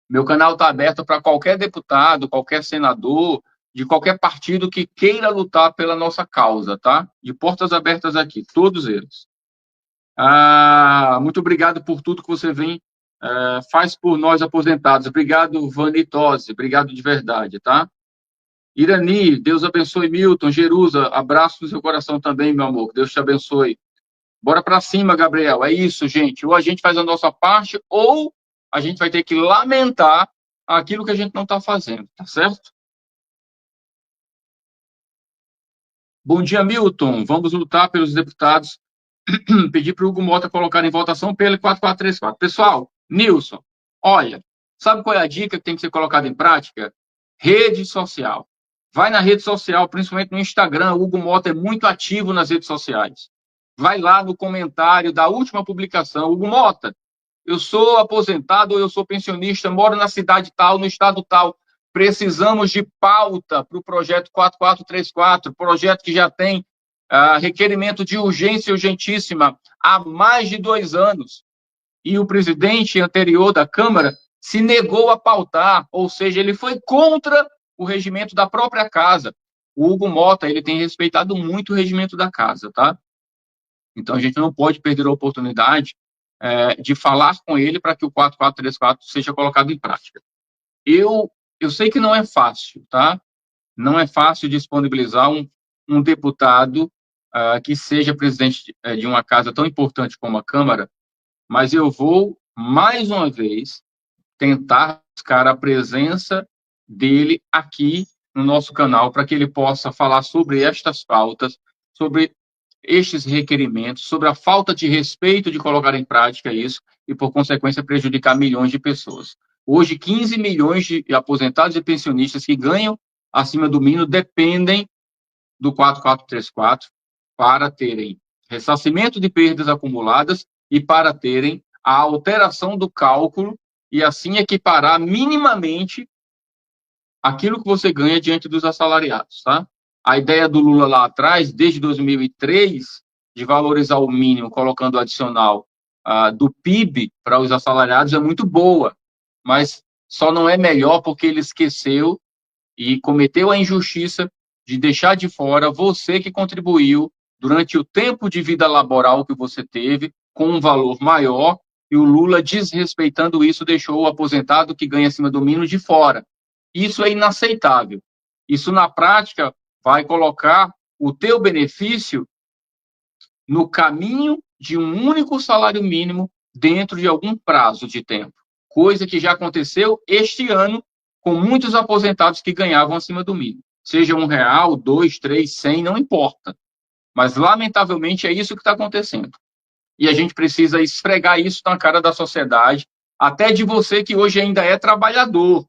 Meu canal está aberto para qualquer deputado, qualquer senador, de qualquer partido que queira lutar pela nossa causa, tá? De portas abertas aqui, todos eles. Muito obrigado por tudo que você faz por nós aposentados. Obrigado, Vanitose, obrigado de verdade, tá? Irani, Deus abençoe, Milton, Jerusa, abraço no seu coração também, meu amor, Deus te abençoe. Bora para cima, Gabriel, é isso, gente. Ou a gente faz a nossa parte, ou a gente vai ter que lamentar aquilo que a gente não está fazendo, tá certo? Bom dia, Milton. Vamos lutar pelos deputados. Pedir para o Hugo Mota colocar em votação pelo 4434. Pessoal, Nilson, olha, sabe qual é a dica que tem que ser colocada em prática? Rede social. Vai na rede social, principalmente no Instagram. O Hugo Mota é muito ativo nas redes sociais. Vai lá no comentário da última publicação. Hugo Mota, eu sou aposentado ou eu sou pensionista, moro na cidade tal, no estado tal. Precisamos de pauta para o projeto 4434, projeto que já tem requerimento de urgência urgentíssima há mais de 2 anos. E o presidente anterior da Câmara se negou a pautar, ou seja, ele foi contra o regimento da própria casa. O Hugo Mota, ele tem respeitado muito o regimento da casa, tá? Então, a gente não pode perder a oportunidade de falar com ele para que o 4434 seja colocado em prática. Eu sei que não é fácil, tá? Não é fácil disponibilizar um deputado que seja presidente de uma casa tão importante como a Câmara, mas eu vou, mais uma vez, tentar buscar a presença dele aqui no nosso canal para que ele possa falar sobre estas pautas, sobre estes requerimentos, sobre a falta de respeito de colocar em prática isso e, por consequência, prejudicar milhões de pessoas. Hoje, 15 milhões de aposentados e pensionistas que ganham acima do mínimo dependem do 4434 para terem ressarcimento de perdas acumuladas e para terem a alteração do cálculo e assim equiparar minimamente aquilo que você ganha diante dos assalariados, tá? A ideia do Lula lá atrás, desde 2003, de valorizar o mínimo, colocando o adicional do PIB para os assalariados, é muito boa, mas só não é melhor porque ele esqueceu e cometeu a injustiça de deixar de fora você que contribuiu durante o tempo de vida laboral que você teve, com um valor maior, e o Lula, desrespeitando isso, deixou o aposentado que ganha acima do mínimo de fora. Isso é inaceitável. Isso, na prática, vai colocar o teu benefício no caminho de um único salário mínimo dentro de algum prazo de tempo. Coisa que já aconteceu este ano com muitos aposentados que ganhavam acima do mínimo. Seja R$1, 2, 3, 100, não importa. Mas, lamentavelmente, é isso que está acontecendo. E a gente precisa esfregar isso na cara da sociedade, até de você que hoje ainda é trabalhador,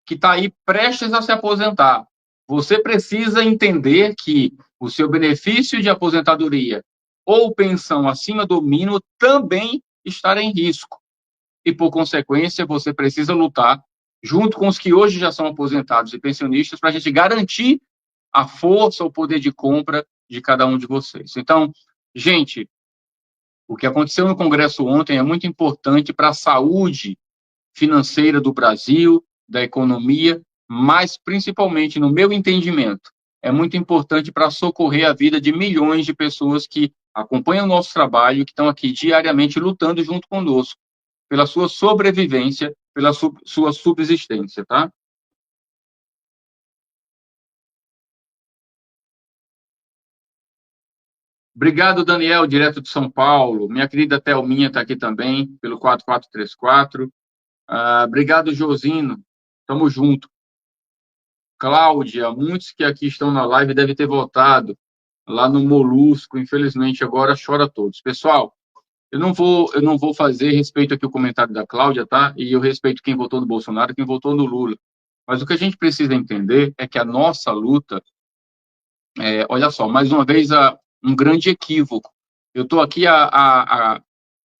que está aí prestes a se aposentar. Você precisa entender que o seu benefício de aposentadoria ou pensão acima do mínimo também estará em risco. E, por consequência, você precisa lutar junto com os que hoje já são aposentados e pensionistas para a gente garantir a força, o poder de compra de cada um de vocês. Então, gente, o que aconteceu no Congresso ontem é muito importante para a saúde financeira do Brasil, da economia, mas principalmente, no meu entendimento, é muito importante para socorrer a vida de milhões de pessoas que acompanham o nosso trabalho, que estão aqui diariamente lutando junto conosco pela sua sobrevivência, pela sua subsistência, tá? Obrigado, Daniel, direto de São Paulo. Minha querida Thelminha está aqui também, pelo 4434. Obrigado, Josino. Tamo junto. Cláudia, muitos que aqui estão na live devem ter votado lá no Molusco, infelizmente agora chora todos. Pessoal, eu não vou fazer respeito aqui o comentário da Cláudia, tá? E eu respeito quem votou no Bolsonaro, quem votou no Lula. Mas o que a gente precisa entender é que a nossa luta, olha só, mais uma vez, um grande equívoco. Eu estou aqui há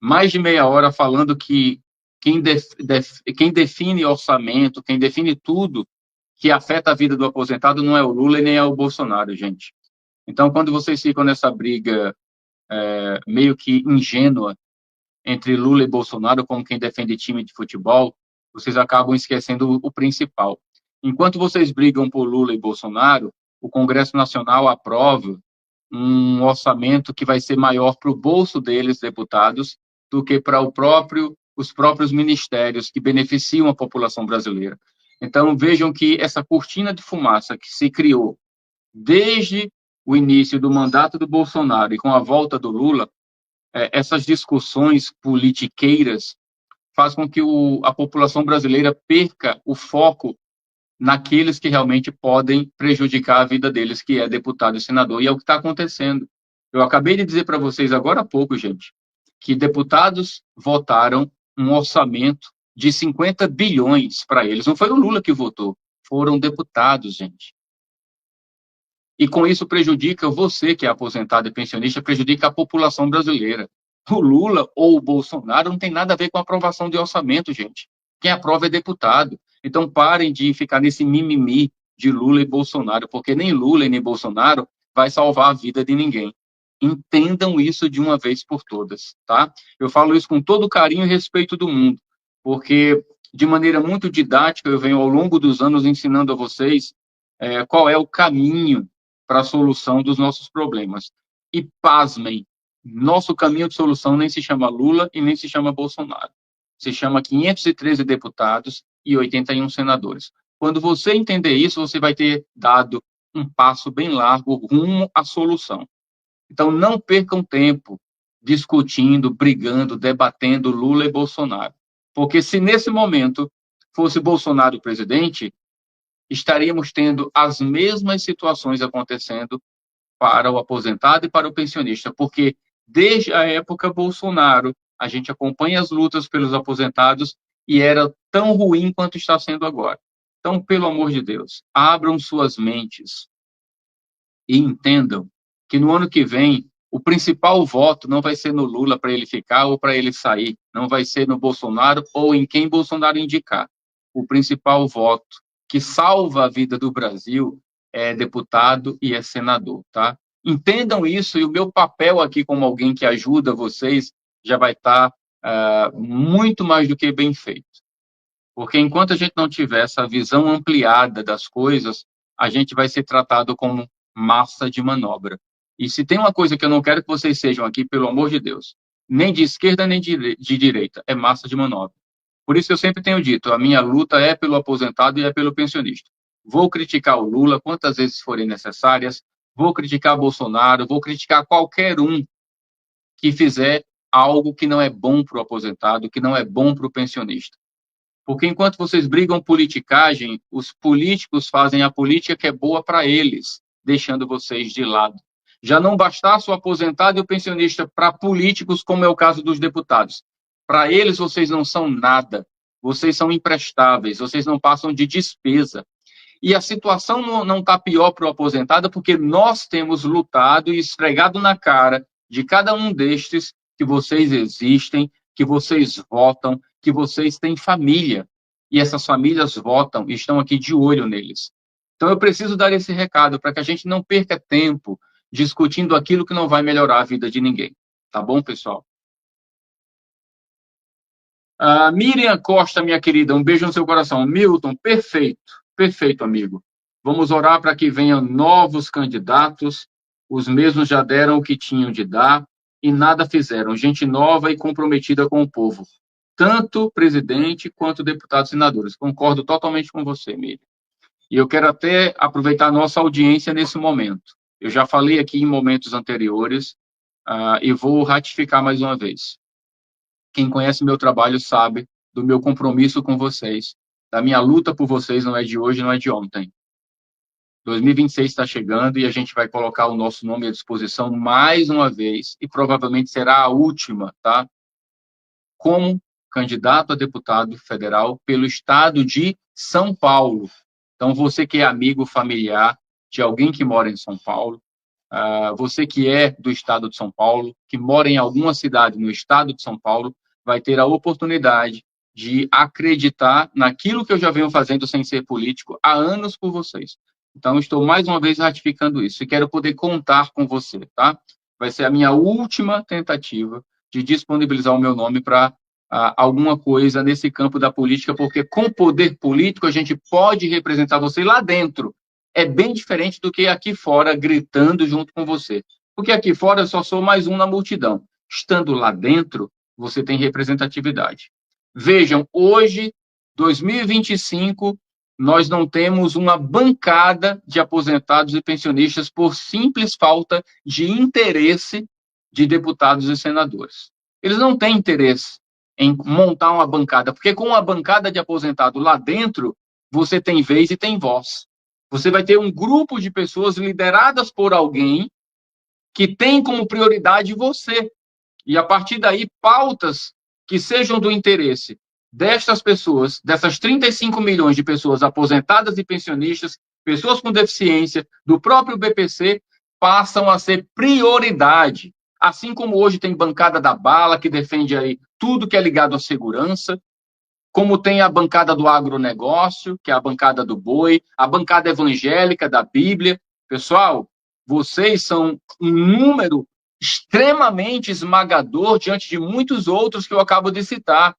mais de meia hora falando que quem define orçamento, quem define tudo que afeta a vida do aposentado não é o Lula e nem é o Bolsonaro, gente. Então, quando vocês ficam nessa briga meio que ingênua entre Lula e Bolsonaro, como quem defende time de futebol, vocês acabam esquecendo o principal. Enquanto vocês brigam por Lula e Bolsonaro, o Congresso Nacional aprova um orçamento que vai ser maior para o bolso deles, deputados, do que para os próprios ministérios que beneficiam a população brasileira. Então, vejam que essa cortina de fumaça que se criou desde o início do mandato do Bolsonaro e com a volta do Lula, essas discussões politiqueiras faz com que a população brasileira perca o foco naqueles que realmente podem prejudicar a vida deles, que é deputado e senador, e é o que está acontecendo. Eu acabei de dizer para vocês agora há pouco, gente, que deputados votaram um orçamento de 50 bilhões para eles. Não foi o Lula que votou, foram deputados, gente. E com isso prejudica você, que é aposentado e pensionista, prejudica a população brasileira. O Lula ou o Bolsonaro não tem nada a ver com a aprovação de orçamento, gente. Quem aprova é deputado. Então parem de ficar nesse mimimi de Lula e Bolsonaro, porque nem Lula e nem Bolsonaro vai salvar a vida de ninguém. Entendam isso de uma vez por todas, tá? Eu falo isso com todo o carinho e respeito do mundo, porque de maneira muito didática eu venho ao longo dos anos ensinando a vocês qual é o caminho para a solução dos nossos problemas. E pasmem, nosso caminho de solução nem se chama Lula e nem se chama Bolsonaro. Se chama 513 deputados e 81 senadores. Quando você entender isso, você vai ter dado um passo bem largo rumo à solução. Então, não percam tempo discutindo, brigando, debatendo Lula e Bolsonaro. Porque se nesse momento fosse Bolsonaro presidente, estaríamos tendo as mesmas situações acontecendo para o aposentado e para o pensionista, porque desde a época Bolsonaro, a gente acompanha as lutas pelos aposentados e era tão ruim quanto está sendo agora. Então, pelo amor de Deus, abram suas mentes e entendam que no ano que vem o principal voto não vai ser no Lula para ele ficar ou para ele sair, não vai ser no Bolsonaro ou em quem Bolsonaro indicar. O principal voto que salva a vida do Brasil é deputado e é senador, tá? Entendam isso e o meu papel aqui como alguém que ajuda vocês já vai estar muito mais do que bem feito. Porque enquanto a gente não tiver essa visão ampliada das coisas, a gente vai ser tratado como massa de manobra. E se tem uma coisa que eu não quero que vocês sejam aqui, pelo amor de Deus, nem de esquerda nem de direita, é massa de manobra. Por isso eu sempre tenho dito, a minha luta é pelo aposentado e é pelo pensionista. Vou criticar o Lula quantas vezes forem necessárias, vou criticar Bolsonaro, vou criticar qualquer um que fizer algo que não é bom para o aposentado, que não é bom para o pensionista. Porque enquanto vocês brigam politicagem, os políticos fazem a política que é boa para eles, deixando vocês de lado. Já não bastasse o aposentado e o pensionista para políticos, como é o caso dos deputados. Para eles, vocês não são nada. Vocês são imprestáveis, vocês não passam de despesa. E a situação não está pior para o aposentado porque nós temos lutado e esfregado na cara de cada um destes que vocês existem, que vocês votam, que vocês têm família. E essas famílias votam e estão aqui de olho neles. Então eu preciso dar esse recado para que a gente não perca tempo discutindo aquilo que não vai melhorar a vida de ninguém. Tá bom, pessoal? Miriam Costa, minha querida, um beijo no seu coração. Milton, perfeito, perfeito, amigo. Vamos orar para que venham novos candidatos, os mesmos já deram o que tinham de dar e nada fizeram. Gente nova e comprometida com o povo. Tanto presidente quanto deputados e senadores. Concordo totalmente com você, Miriam. E eu quero até aproveitar a nossa audiência nesse momento. Eu já falei aqui em momentos anteriores e vou ratificar mais uma vez. Quem conhece meu trabalho sabe do meu compromisso com vocês, da minha luta por vocês, não é de hoje, não é de ontem. 2026 está chegando e a gente vai colocar o nosso nome à disposição mais uma vez, e provavelmente será a última, tá? Como candidato a deputado federal pelo estado de São Paulo. Então, você que é amigo familiar de alguém que mora em São Paulo, você que é do estado de São Paulo, que mora em alguma cidade no estado de São Paulo, vai ter a oportunidade de acreditar naquilo que eu já venho fazendo sem ser político há anos por vocês. Então, estou mais uma vez ratificando isso e quero poder contar com você, tá? Vai ser a minha última tentativa de disponibilizar o meu nome para alguma coisa nesse campo da política, porque com poder político a gente pode representar você lá dentro. É bem diferente do que aqui fora, gritando junto com você. Porque aqui fora eu só sou mais um na multidão. Estando lá dentro, você tem representatividade. Vejam, hoje, 2025, nós não temos uma bancada de aposentados e pensionistas por simples falta de interesse de deputados e senadores. Eles não têm interesse em montar uma bancada, porque com uma bancada de aposentado lá dentro, você tem vez e tem voz. Você vai ter um grupo de pessoas lideradas por alguém que tem como prioridade você. E, a partir daí, pautas que sejam do interesse destas pessoas, dessas 35 milhões de pessoas aposentadas e pensionistas, pessoas com deficiência, do próprio BPC, passam a ser prioridade. Assim como hoje tem bancada da bala, que defende aí tudo que é ligado à segurança, como tem a bancada do agronegócio, que é a bancada do boi, a bancada evangélica da Bíblia. Pessoal, vocês são um número extremamente esmagador diante de muitos outros que eu acabo de citar,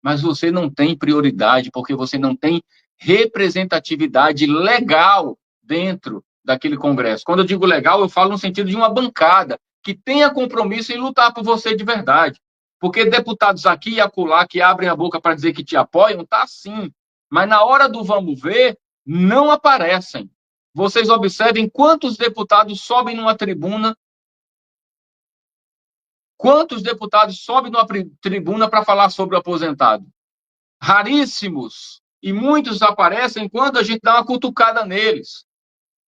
mas você não tem prioridade, porque você não tem representatividade legal dentro daquele Congresso. Quando eu digo legal, eu falo no sentido de uma bancada que tenha compromisso em lutar por você de verdade. Porque deputados aqui e acolá que abrem a boca para dizer que te apoiam, tá sim. Mas na hora do vamos ver, não aparecem. Vocês observem quantos deputados sobem numa tribuna, quantos deputados sobem numa tribuna para falar sobre o aposentado. Raríssimos. E muitos aparecem quando a gente dá uma cutucada neles.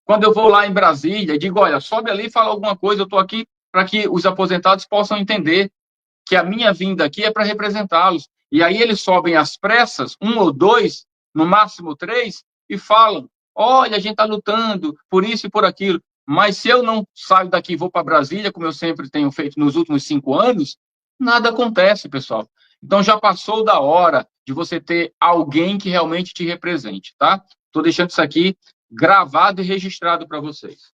Quando eu vou lá em Brasília e digo, olha, sobe ali e fala alguma coisa, eu estou aqui para que os aposentados possam entender que a minha vinda aqui é para representá-los. E aí eles sobem às pressas, um ou dois, no máximo três, e falam, olha, a gente está lutando por isso e por aquilo. Mas se eu não saio daqui e vou para Brasília, como eu sempre tenho feito nos últimos 5 anos, nada acontece, pessoal. Então já passou da hora de você ter alguém que realmente te represente, tá? Estou deixando isso aqui gravado e registrado para vocês.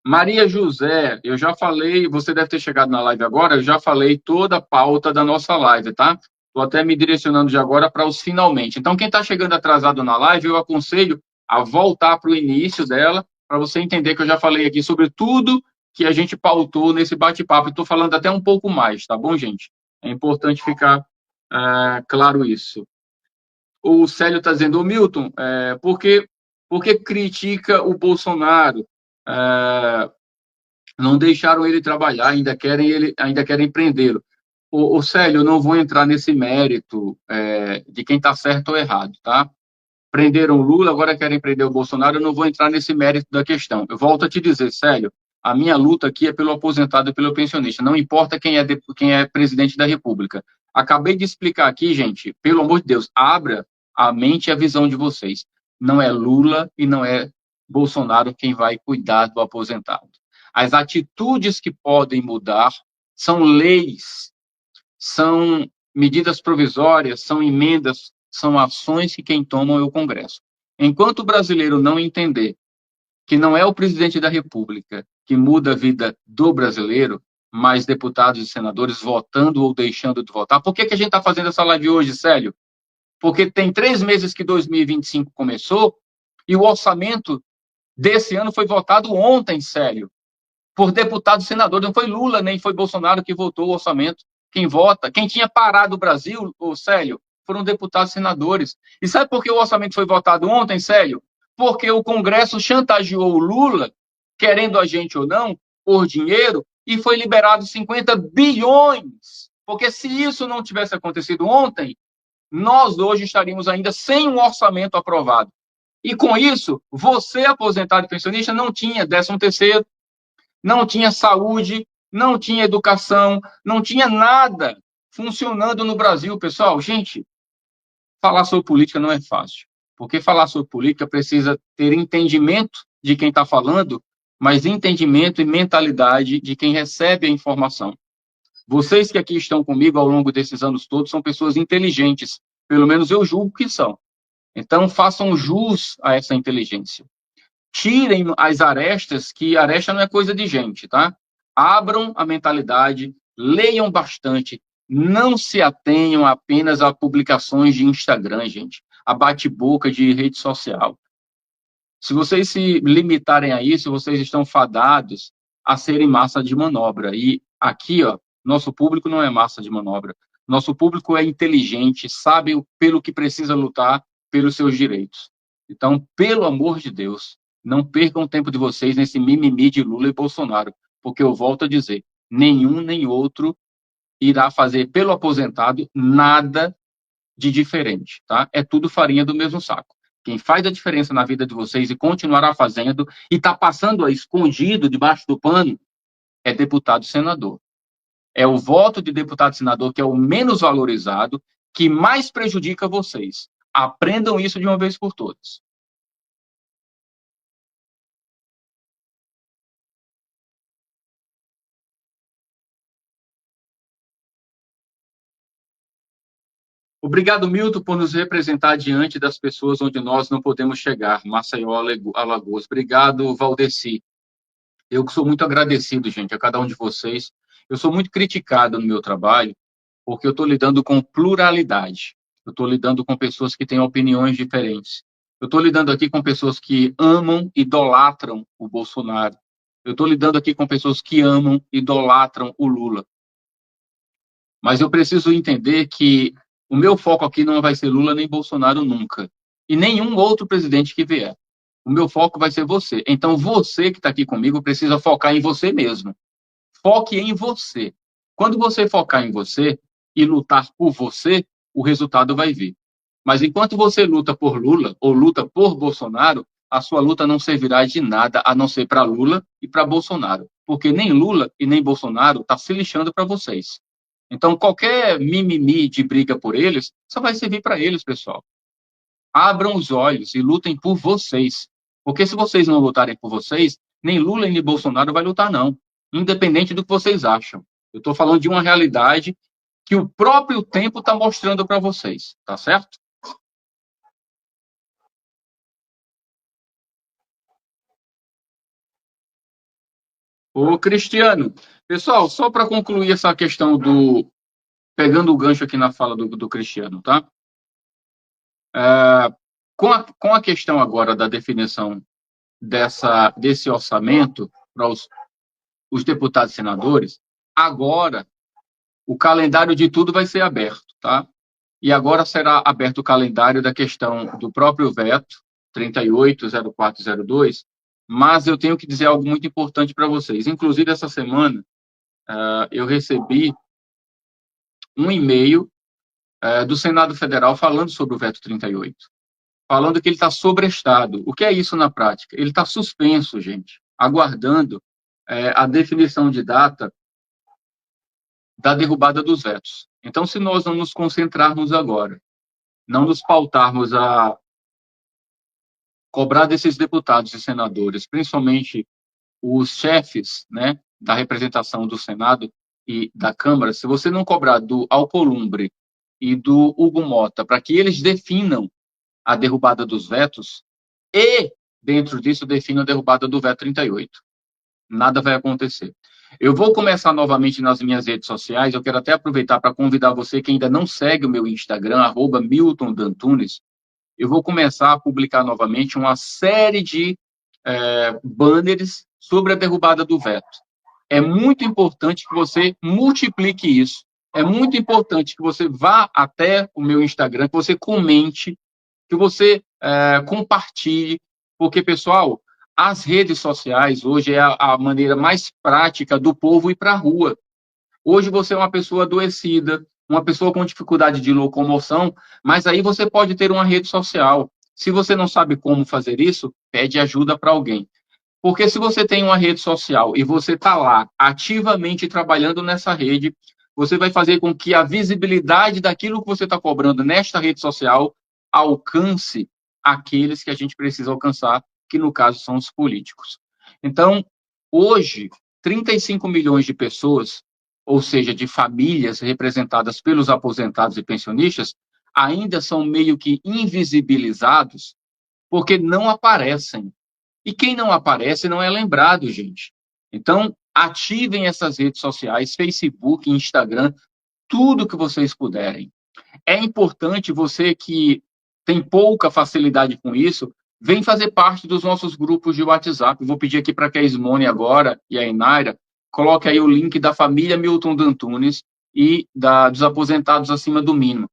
Maria José, eu já falei, você deve ter chegado na live agora, eu já falei toda a pauta da nossa live, tá? Estou até me direcionando de agora para os finalmente. Então, quem está chegando atrasado na live, eu aconselho a voltar para o início dela, para você entender que eu já falei aqui sobre tudo que a gente pautou nesse bate-papo. Estou falando até um pouco mais, tá bom, gente? É importante ficar claro isso. O Célio está dizendo, o Milton, por que critica o Bolsonaro? Não deixaram ele trabalhar, ainda querem prendê-lo. O Célio, eu não vou entrar nesse mérito de quem está certo ou errado, tá? Prenderam o Lula, agora querem prender o Bolsonaro, eu não vou entrar nesse mérito da questão. Eu volto a te dizer, Célio, a minha luta aqui é pelo aposentado e pelo pensionista, não importa quem é presidente da República. Acabei de explicar aqui, gente, pelo amor de Deus, abra a mente e a visão de vocês. Não é Lula e não é Bolsonaro quem vai cuidar do aposentado. As atitudes que podem mudar são leis, são medidas provisórias, são emendas, são ações que quem tomam é o Congresso. Enquanto o brasileiro não entender que não é o presidente da República que muda a vida do brasileiro, mas deputados e senadores votando ou deixando de votar. Por que a gente está fazendo essa live hoje, Célio? Porque tem 3 meses que 2025 começou e o orçamento desse ano foi votado ontem, Célio, por deputados e senadores. Não foi Lula nem foi Bolsonaro que votou o orçamento. Quem vota, quem tinha parado o Brasil, Célio, foram deputados e senadores. E sabe por que o orçamento foi votado ontem, Célio? Porque o Congresso chantageou o Lula, querendo a gente ou não, por dinheiro, e foi liberado 50 bilhões Porque se isso não tivesse acontecido ontem, nós hoje estaríamos ainda sem um orçamento aprovado. E com isso, você, aposentado e pensionista, não tinha 13º, não tinha saúde, não tinha educação, não tinha nada funcionando no Brasil, pessoal. Gente, falar sobre política não é fácil, porque falar sobre política precisa ter entendimento de quem está falando, mas entendimento e mentalidade de quem recebe a informação. Vocês que aqui estão comigo ao longo desses anos todos são pessoas inteligentes, pelo menos eu julgo que são. Então, façam jus a essa inteligência. Tirem as arestas, que aresta não é coisa de gente, tá? Abram a mentalidade, leiam bastante, não se atenham apenas a publicações de Instagram, gente, a bate-boca de rede social. Se vocês se limitarem a isso, vocês estão fadados a serem massa de manobra. E aqui, ó, nosso público não é massa de manobra. Nosso público é inteligente, sabe pelo que precisa lutar pelos seus direitos. Então, pelo amor de Deus, não percam o tempo de vocês nesse mimimi de Lula e Bolsonaro, porque eu volto a dizer, nenhum nem outro irá fazer pelo aposentado nada de diferente, tá? É tudo farinha do mesmo saco. Quem faz a diferença na vida de vocês e continuará fazendo e está passando a escondido debaixo do pano é deputado e senador. É o voto de deputado e senador que é o menos valorizado, que mais prejudica vocês. Aprendam isso de uma vez por todas. Obrigado, Milton, por nos representar diante das pessoas onde nós não podemos chegar, Maceió, Alagoas. Obrigado, Valdeci. Eu sou muito agradecido, gente, a cada um de vocês. Eu sou muito criticado no meu trabalho, porque eu estou lidando com pluralidade. Eu estou lidando com pessoas que têm opiniões diferentes. Eu estou lidando aqui com pessoas que amam, idolatram o Bolsonaro. Eu estou lidando aqui com pessoas que amam, idolatram o Lula. Mas eu preciso entender que o meu foco aqui não vai ser Lula nem Bolsonaro nunca. E nenhum outro presidente que vier. O meu foco vai ser você. Então, você que está aqui comigo precisa focar em você mesmo. Foque em você. Quando você focar em você e lutar por você, o resultado vai vir. Mas enquanto você luta por Lula ou luta por Bolsonaro, a sua luta não servirá de nada a não ser para Lula e para Bolsonaro. Porque nem Lula e nem Bolsonaro está se lixando para vocês. Então, qualquer mimimi de briga por eles só vai servir para eles, pessoal. Abram os olhos e lutem por vocês. Porque se vocês não lutarem por vocês, nem Lula nem Bolsonaro vai lutar, não. Independente do que vocês acham. Eu estou falando de uma realidade que o próprio tempo está mostrando para vocês. Tá certo? Ô, Cristiano, pessoal, só para concluir essa questão do... Pegando o gancho aqui na fala do Cristiano, tá? Com a questão agora da definição desse orçamento para os deputados e senadores, agora o calendário de tudo vai ser aberto, tá? E agora será aberto o calendário da questão do próprio veto, 380402, mas eu tenho que dizer algo muito importante para vocês. Inclusive, essa semana, eu recebi um e-mail do Senado Federal falando sobre o veto 38, falando que ele está sobrestado. O que é isso na prática? Ele está suspenso, gente, aguardando a definição de data da derrubada dos vetos. Então, se nós não nos concentrarmos agora, não nos pautarmos a cobrar desses deputados e senadores, principalmente os chefes, né, da representação do Senado e da Câmara, se você não cobrar do Alcolumbre e do Hugo Mota para que eles definam a derrubada dos vetos e, dentro disso, definam a derrubada do veto 38, nada vai acontecer. Eu vou começar novamente nas minhas redes sociais. Eu quero até aproveitar para convidar você que ainda não segue o meu Instagram, @MiltonDantunes. Eu vou começar a publicar novamente uma série de banners sobre a derrubada do veto. É muito importante que você multiplique isso. É muito importante que você vá até o meu Instagram, que você comente, que você compartilhe, porque, pessoal, as redes sociais hoje é a maneira mais prática do povo ir para a rua. Hoje você é uma pessoa adoecida, uma pessoa com dificuldade de locomoção, mas aí você pode ter uma rede social. Se você não sabe como fazer isso, pede ajuda para alguém. Porque se você tem uma rede social e você está lá ativamente trabalhando nessa rede, você vai fazer com que a visibilidade daquilo que você está cobrando nesta rede social alcance aqueles que a gente precisa alcançar, que no caso são os políticos. Então, hoje, 35 milhões de pessoas, ou seja, de famílias representadas pelos aposentados e pensionistas, ainda são meio que invisibilizados porque não aparecem. E quem não aparece não é lembrado, gente. Então, ativem essas redes sociais, Facebook, Instagram, tudo que vocês puderem. É importante você que tem pouca facilidade com isso, vem fazer parte dos nossos grupos de WhatsApp. Vou pedir aqui para que a Ismone agora e a Inaira coloque aí o link da família Milton Dantunes e dos aposentados acima do mínimo.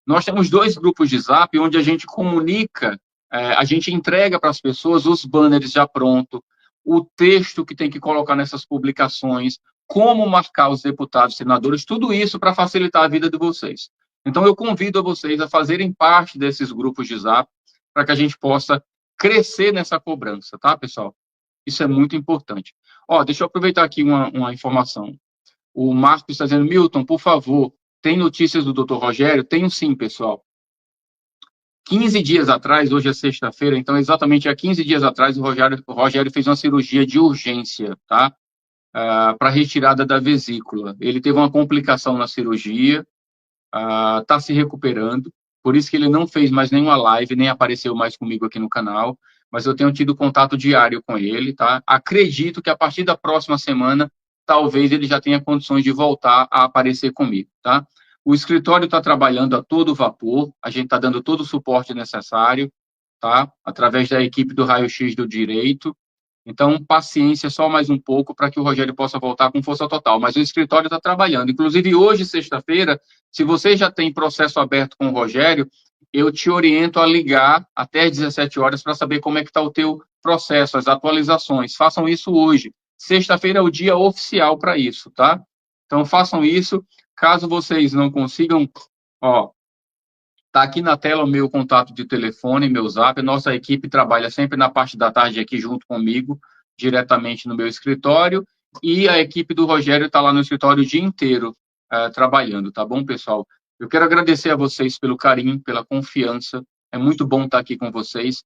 Nós temos 2 grupos de Zap onde a gente comunica, a gente entrega para as pessoas os banners já pronto, o texto que tem que colocar nessas publicações, como marcar os deputados, senadores, tudo isso para facilitar a vida de vocês. Então, eu convido a vocês a fazerem parte desses grupos de Zap para que a gente possa crescer nessa cobrança, tá, pessoal? Isso é muito importante. Ó, deixa eu aproveitar aqui uma informação. O Marcos está dizendo, Milton, por favor, tem notícias do Dr. Rogério? Tenho sim, pessoal. 15 dias atrás, hoje é sexta-feira, então exatamente há 15 dias atrás, o Rogério fez uma cirurgia de urgência, tá? Para retirada da vesícula. Ele teve uma complicação na cirurgia, está se recuperando, por isso que ele não fez mais nenhuma live, nem apareceu mais comigo aqui no canal, mas eu tenho tido contato diário com ele, tá? Acredito que a partir da próxima semana, talvez ele já tenha condições de voltar a aparecer comigo, tá? O escritório está trabalhando a todo vapor, a gente está dando todo o suporte necessário, tá? Através da equipe do Raio-X do Direito. Então, paciência, só mais um pouco para que o Rogério possa voltar com força total. Mas o escritório está trabalhando. Inclusive, hoje, sexta-feira, se você já tem processo aberto com o Rogério, eu te oriento a ligar até às 17 horas para saber como é que está o teu processo, as atualizações. Façam isso hoje. Sexta-feira é o dia oficial para isso, tá? Então, façam isso. Caso vocês não consigam, ó, tá aqui na tela o meu contato de telefone, meu zap. Nossa equipe trabalha sempre na parte da tarde aqui junto comigo, diretamente no meu escritório. E a equipe do Rogério está lá no escritório o dia inteiro trabalhando, tá bom, pessoal? Eu quero agradecer a vocês pelo carinho, pela confiança. É muito bom estar aqui com vocês,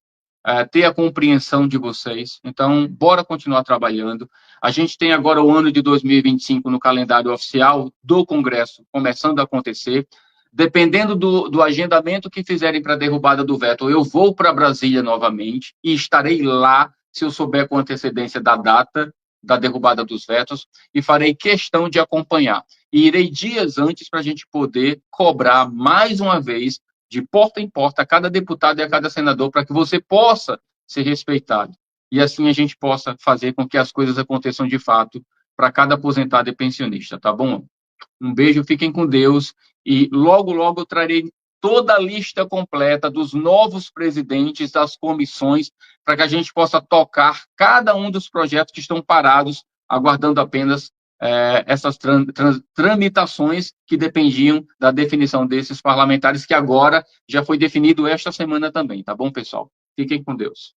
ter a compreensão de vocês. Então, bora continuar trabalhando. A gente tem agora o ano de 2025 no calendário oficial do Congresso começando a acontecer. Dependendo do agendamento que fizerem para a derrubada do veto, eu vou para Brasília novamente e estarei lá, se eu souber com antecedência da data da derrubada dos vetos, e farei questão de acompanhar. E irei dias antes para a gente poder cobrar mais uma vez, de porta em porta, a cada deputado e a cada senador, para que você possa ser respeitado. E assim a gente possa fazer com que as coisas aconteçam de fato para cada aposentado e pensionista, tá bom? Um beijo, fiquem com Deus. E logo, logo eu trarei toda a lista completa dos novos presidentes das comissões para que a gente possa tocar cada um dos projetos que estão parados, aguardando apenas essas tramitações que dependiam da definição desses parlamentares, que agora já foi definido esta semana também, tá bom, pessoal? Fiquem com Deus.